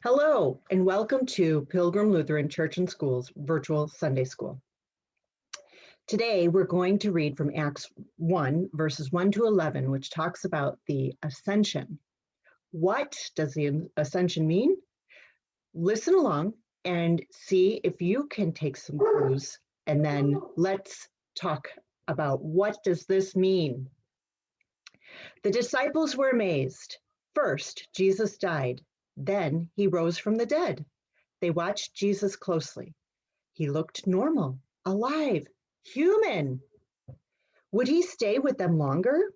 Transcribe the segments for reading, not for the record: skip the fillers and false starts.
Hello, and welcome to Pilgrim Lutheran Church and School's virtual Sunday School. Today, we're going to read from Acts 1, verses 1 to 11, which talks about the Ascension. What does the Ascension mean? Listen along and see if you can take some clues, and then let's talk about what does this mean. The disciples were amazed. First, Jesus died. Then he rose from the dead. They watched Jesus closely. He looked normal, alive, human. Would he stay with them longer?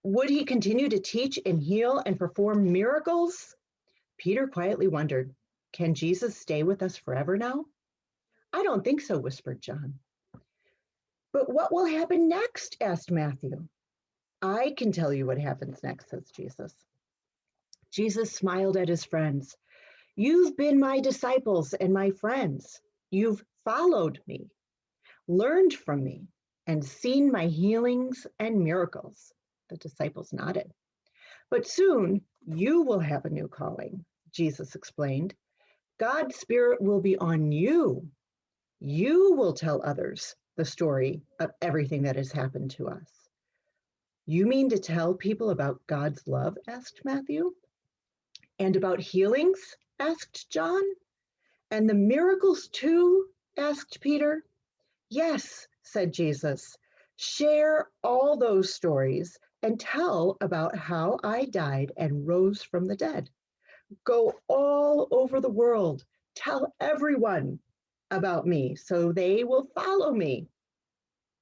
Would he continue to teach and heal and perform miracles? Peter quietly wondered, can Jesus stay with us forever now? I don't think so, whispered John. But what will happen next? Asked Matthew. I can tell you what happens next, says Jesus. Jesus smiled at his friends. You've been my disciples and my friends. You've followed me, learned from me, and seen my healings and miracles. The disciples nodded. But soon you will have a new calling, Jesus explained. God's Spirit will be on you. You will tell others the story of everything that has happened to us. You mean to tell people about God's love? Asked Matthew. And about healings? Asked John. And the miracles too? Asked Peter. Yes, said Jesus. Share all those stories and tell about how I died and rose from the dead. Go all over the world. Tell everyone about me so they will follow me.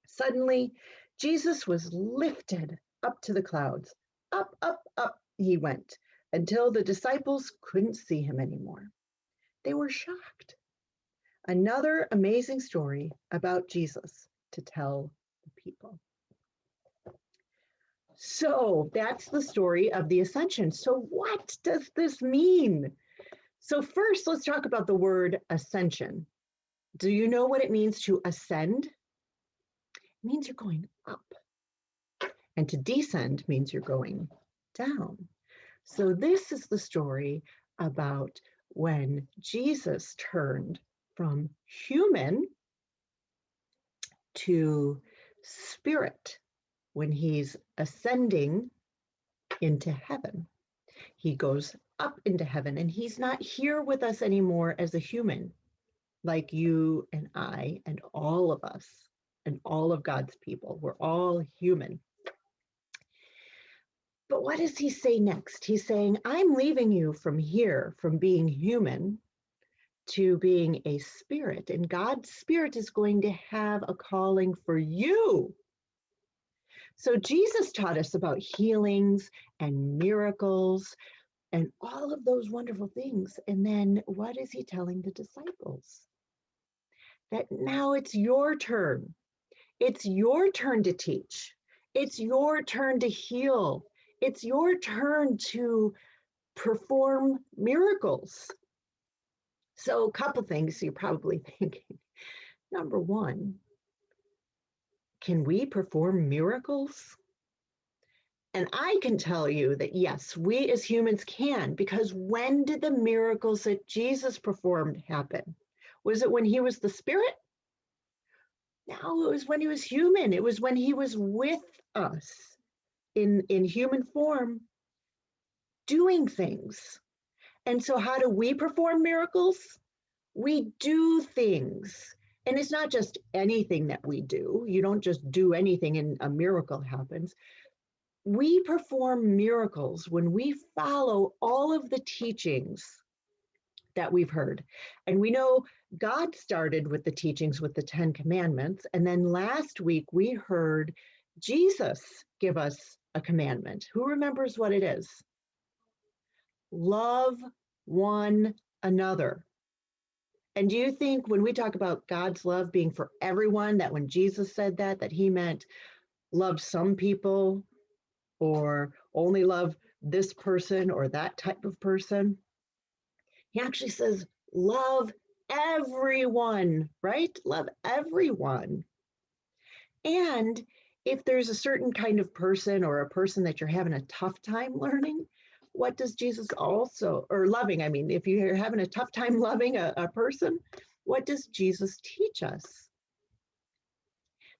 Suddenly, Jesus was lifted up to the clouds. Up, up, up he went, until the disciples couldn't see him anymore. They were shocked. Another amazing story about Jesus to tell the people. So that's the story of the Ascension. So what does this mean? So first, let's talk about the word ascension. Do you know what it means to ascend? It means you're going up. And to descend means you're going down. So this is the story about when Jesus turned from human to spirit, when he's ascending into heaven. He goes up into heaven, and he's not here with us anymore as a human, like you and I and all of us and all of God's people. We're all human. But what does he say next? He's saying, I'm leaving you from here, from being human to being a spirit. And God's Spirit is going to have a calling for you. So Jesus taught us about healings and miracles and all of those wonderful things. And then what is he telling the disciples? That now it's your turn. It's your turn to teach. It's your turn to heal. It's your turn to perform miracles. So a couple things you're probably thinking. Number one, can we perform miracles? And I can tell you that yes, we as humans can, because when did the miracles that Jesus performed happen? Was it when he was the Spirit? No, it was when he was human. It was when he was with us in human form doing things. And so how do we perform miracles? We do things. And it's not just anything that we do. You don't just do anything and a miracle happens. We perform miracles when we follow all of the teachings that we've heard. And we know God started with the teachings with the 10 commandments. And then last week we heard Jesus give us a commandment. Who remembers what it is? Love one another. And do you think when we talk about God's love being for everyone, that when Jesus said that he meant love some people or only love this person or that type of person? He actually says, love everyone, right? Love everyone. And if there's a certain kind of person or a person that you're having a tough time learning, what does Jesus also, or loving, I mean, if you're having a tough time loving a person, what does Jesus teach us?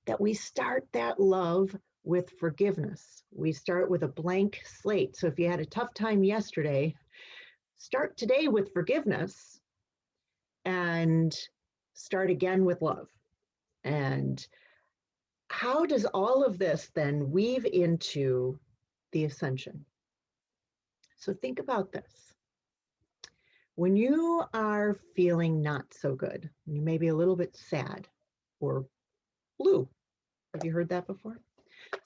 That we start that love with forgiveness. We start with a blank slate. So if you had a tough time yesterday, start today with forgiveness and start again with love. And how does all of this then weave into the Ascension? So think about this. When you are feeling not so good, you may be a little bit sad or blue. Have you heard that before?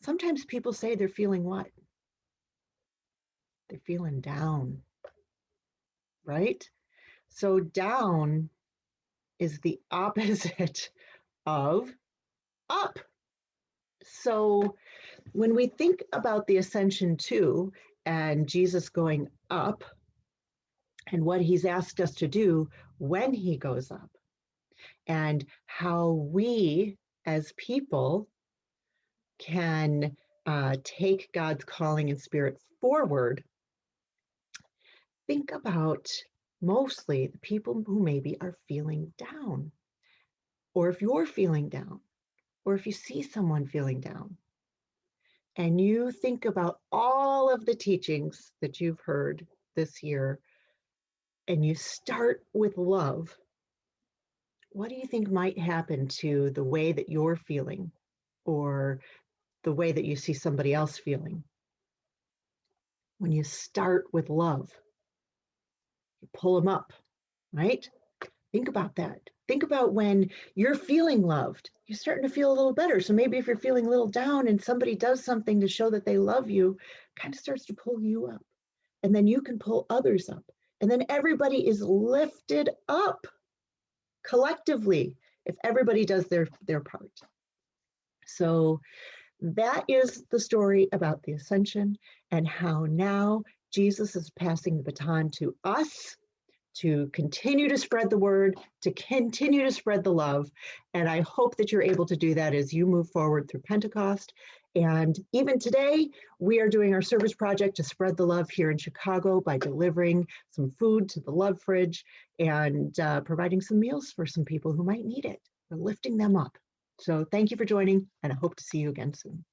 Sometimes people say they're feeling what? They're feeling down, right? So down is the opposite of up. So when we think about the Ascension too, and Jesus going up and what he's asked us to do when he goes up, and how we as people can take God's calling and spirit forward, think about mostly the people who maybe are feeling down, or if you're feeling down, or if you see someone feeling down, and you think about all of the teachings that you've heard this year, and you start with love, what do you think might happen to the way that you're feeling, or the way that you see somebody else feeling? When you start with love, you pull them up, right? Think about that. Think about when you're feeling loved, you're starting to feel a little better. So maybe if you're feeling a little down and somebody does something to show that they love you, kind of starts to pull you up. And then you can pull others up. And then everybody is lifted up collectively if everybody does their part. So that is the story about the Ascension and how now Jesus is passing the baton to us to continue to spread the word, to continue to spread the love. And I hope that you're able to do that as you move forward through Pentecost. And even today, we are doing our service project to spread the love here in Chicago by delivering some food to the Love Fridge and providing some meals for some people who might need it. We're lifting them up. So thank you for joining, and I hope to see you again soon.